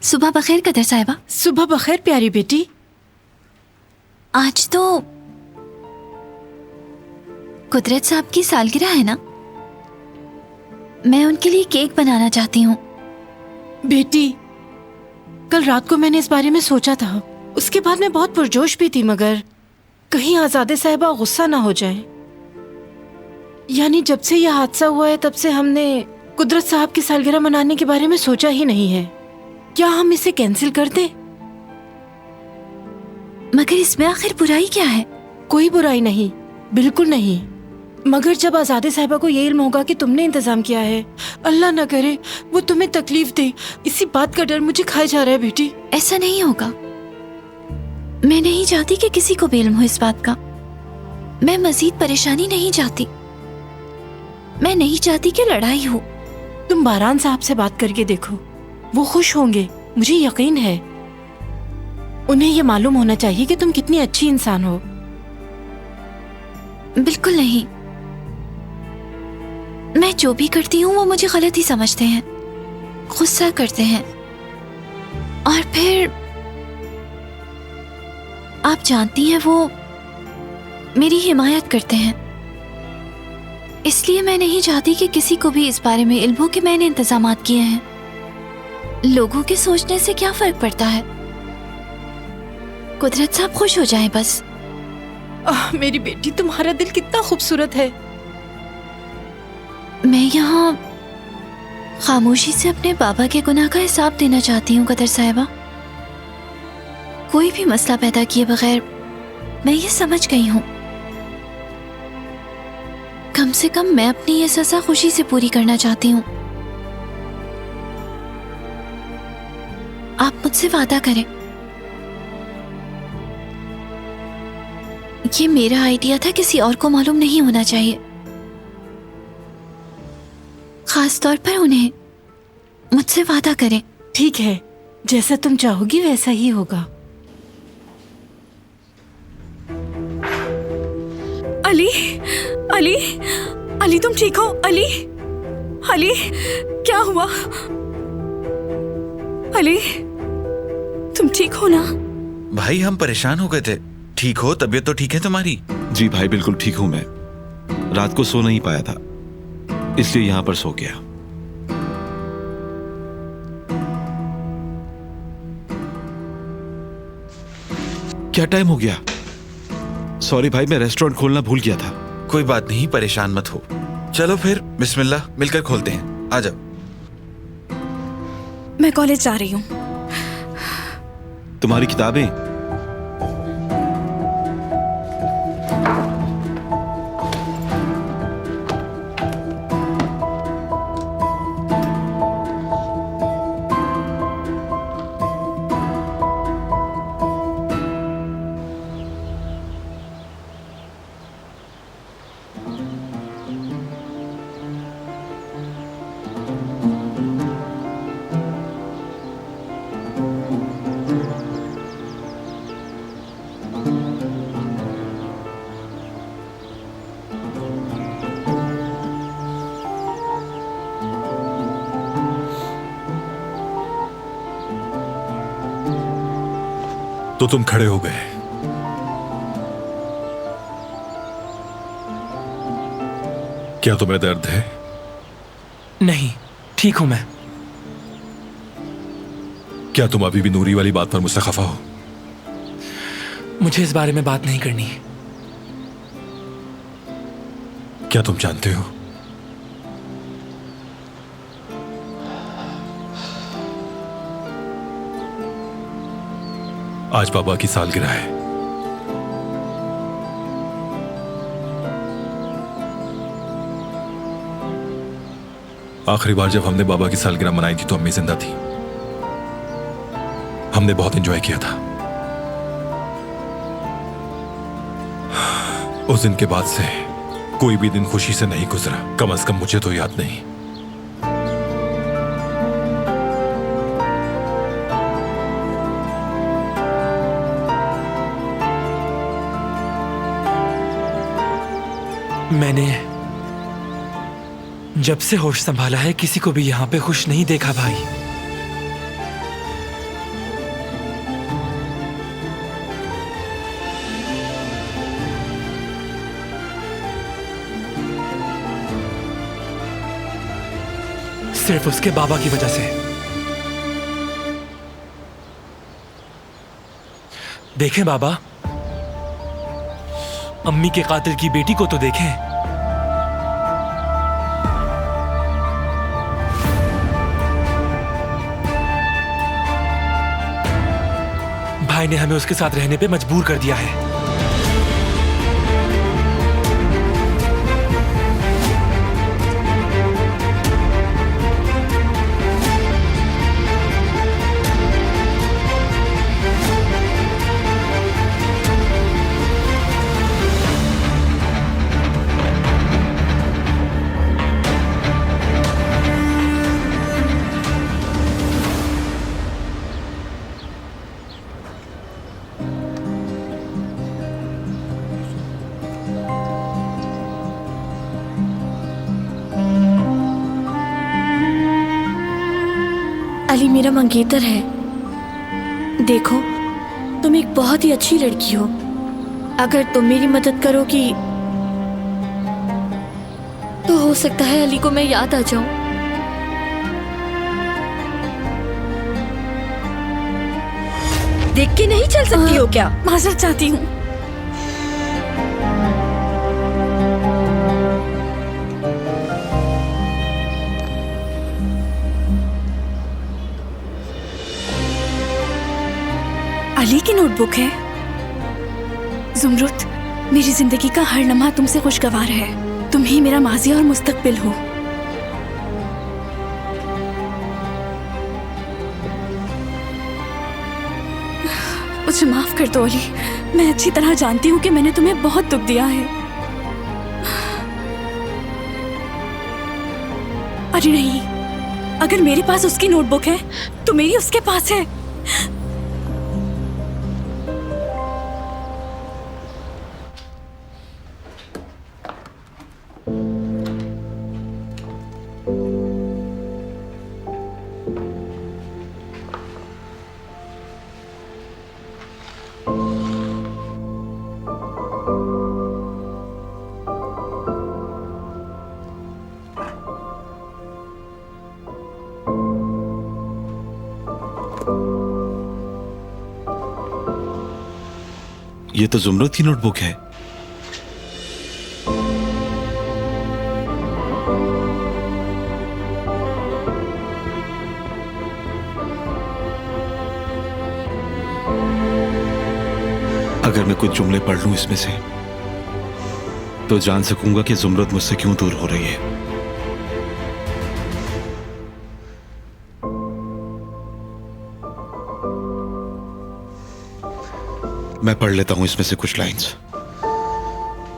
सुबह बखैर कदर साहिबा। सुबह बखैर प्यारी बेटी। आज तो कुदरत साहब की सालगिरह है ना, मैं उनके लिए केक बनाना चाहती हूँ। बेटी, कल रात को मैंने इस बारे में सोचा था, उसके बाद मैं बहुत पुरजोश भी थी, मगर कहीं आजादे साहिबा गुस्सा ना हो जाए। यानी जब से यह हादसा हुआ है तब से हमने कुदरत साहब की सालगिरह मनाने के बारे में सोचा ही नहीं है। क्या हम इसे कैंसिल कर दें? मगर इसमें आखिर बुराई क्या है? कोई बुराई नहीं, बिल्कुल नहीं। मगर जब आजादे साहिबा को ये इल्म होगा कि तुमने इंतजाम किया है, अल्लाह ना करे वो तुम्हें तकलीफ दे, इसी बात का डर मुझे खाए जा रहा है बेटी। ऐसा नहीं होगा। मैं नहीं चाहती कि किसी को भी इल्म हो इस बात का। मैं मजीद परेशानी नहीं चाहती। मैं नहीं चाहती कि लड़ाई हो। तुम बारान साहब से बात करके देखो, वो खुश होंगे, मुझे यकीन है। उन्हें ये मालूम होना चाहिए कि तुम कितनी अच्छी इंसान हो। बिल्कुल नहीं। मैं जो भी करती हूँ वो मुझे गलत ही समझते हैं, गुस्सा करते हैं, और फिर आप जानती हैं वो मेरी हिमायत करते हैं। इसलिए मैं नहीं चाहती कि किसी को भी इस बारे में इल्म हो कि मैंने इंतजामात किए हैं। लोगों के सोचने से क्या फर्क पड़ता है? कुदरत साहब खुश हो जाएं बस। मेरी बेटी, तुम्हारा दिल कितना खूबसूरत है। मैं यहाँ खामोशी से अपने बाबा के गुनाह का हिसाब देना चाहती हूँ कदर साहिबा। कोई भी मसला पैदा किए बगैर मैं ये समझ गई हूँ। कम से कम मैं अपनी ये सजा खुशी से पूरी करना चाहती हूँ। आप मुझसे वादा करें। ये मेरा आइडिया था, किसी और को मालूम नहीं होना चाहिए, खास तौर पर उन्हें। मुझसे वादा करें। ठीक है, जैसा तुम चाहोगी वैसा ही होगा। अली, अली, अली तुम ठीक हो? अली, अली, क्या हुआ? अली, तुम ठीक हो ना? भाई हम परेशान हो गए थे। ठीक हो? तबीयत तो ठीक है तुम्हारी? जी भाई, बिल्कुल ठीक हूं मैं। रात को सो नहीं पाया था, इसलिए यहां पर सो गया। क्या टाइम हो गया? सॉरी भाई, मैं रेस्टोरेंट खोलना भूल गया था। कोई बात नहीं, परेशान मत हो। चलो फिर बिस्मिल्लाह, मिलकर खोलते हैं। आ जाओ। मैं कॉलेज जा रही हूँ। तुम्हारी किताबें? तो तुम खड़े हो गए। क्या तुम्हें दर्द है? नहीं, ठीक हूं मैं। क्या तुम अभी भी नूरी वाली बात पर मुझसे खफा हो? मुझे इस बारे में बात नहीं करनी। क्या तुम जानते हो आज बाबा की सालगिरह है। आखिरी बार जब हमने बाबा की सालगिरह मनाई थी तो अम्मी जिंदा थी। हमने बहुत एंजॉय किया था। उस दिन के बाद से कोई भी दिन खुशी से नहीं गुजरा, कम से कम मुझे तो याद नहीं। मैंने जब से होश संभाला है किसी को भी यहां पे खुश नहीं देखा भाई। सिर्फ उसके बाबा की वजह से। देखें बाबा, अम्मी के कातिल की बेटी को तो देखें। भाई ने हमें उसके साथ रहने पे मजबूर कर दिया है। अली मेरा मंगेतर है। देखो, तुम एक बहुत ही अच्छी लड़की हो। अगर तुम मेरी मदद करोगी तो हो सकता है अली को मैं याद आ जाऊं। देख के नहीं चल सकती हो क्या? माजरत चाहती हूँ। अली की नोटबुक है। जुमरुत, मेरी जिंदगी का हर लम्हा तुमसे खुशगवार है। तुम ही मेरा माजी और मुस्तकबिल हो। मुझे माफ कर दो अली। मैं अच्छी तरह जानती हूँ कि मैंने तुम्हें बहुत दुख दिया है। अरे नहीं, अगर मेरे पास उसकी नोटबुक है तो मेरी उसके पास है। ये तो जुमरत की नोटबुक है। अगर मैं कुछ जुमले पढ़ लूं इसमें से तो जान सकूंगा कि जुमरत मुझसे क्यों दूर हो रही है। मैं पढ़ लेता हूं इसमें से कुछ लाइंस।